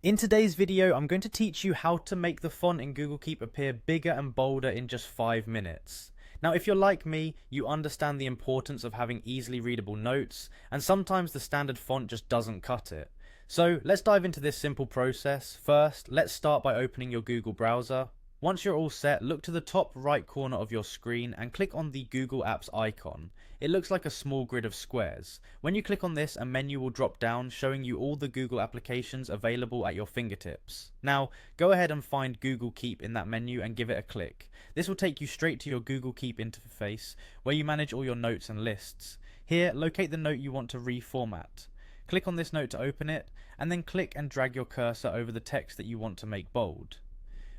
In today's video, I'm going to teach you how to make the font in Google Keep appear bigger and bolder in just 5 minutes. Now, if you're like me, you understand the importance of having easily readable notes, and sometimes the standard font just doesn't cut it. So let's dive into this simple process. First, let's start by opening your Google browser. Once you're all set, look to the top right corner of your screen and click on the Google Apps icon. It looks like a small grid of squares. When you click on this, a menu will drop down showing you all the Google applications available at your fingertips. Now, go ahead and find Google Keep in that menu and give it a click. This will take you straight to your Google Keep interface where you manage all your notes and lists. Here, locate the note you want to reformat. Click on this note to open it, and then click and drag your cursor over the text that you want to make bold.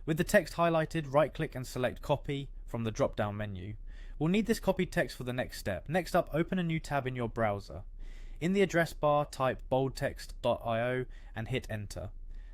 With the text highlighted, right-click and select Copy from the drop-down menu. We'll need this copied text for the next step. Next up, open a new tab in your browser. In the address bar, type boldtext.io and hit Enter.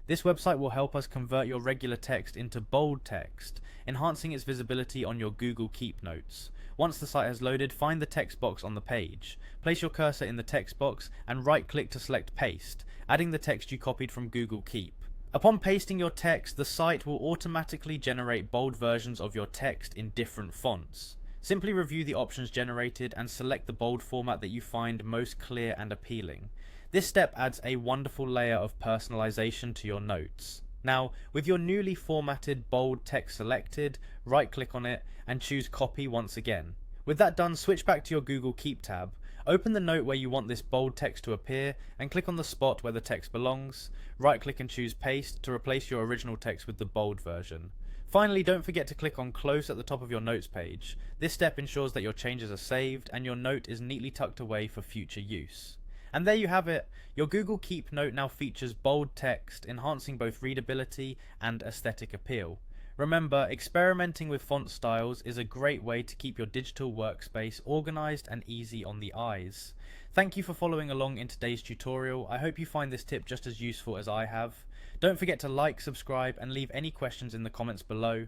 This website will help us convert your regular text into bold text, enhancing its visibility on your Google Keep notes. Once the site has loaded, find the text box on the page. Place your cursor in the text box and right-click to select Paste, adding the text you copied from Google Keep. Upon pasting your text, the site will automatically generate bold versions of your text in different fonts. Simply review the options generated and select the bold format that you find most clear and appealing. This step adds a wonderful layer of personalization to your notes. Now, with your newly formatted bold text selected, right-click on it and choose Copy once again. With that done, switch back to your Google Keep tab. Open the note where you want this bold text to appear and click on the spot where the text belongs. Right-click and choose Paste to replace your original text with the bold version. Finally, don't forget to click on Close at the top of your notes page. This step ensures that your changes are saved and your note is neatly tucked away for future use. And there you have it. Your Google Keep note now features bold text, enhancing both readability and aesthetic appeal. Remember, experimenting with font styles is a great way to keep your digital workspace organized and easy on the eyes. Thank you for following along in today's tutorial. I hope you find this tip just as useful as I have. Don't forget to like, subscribe, and leave any questions in the comments below.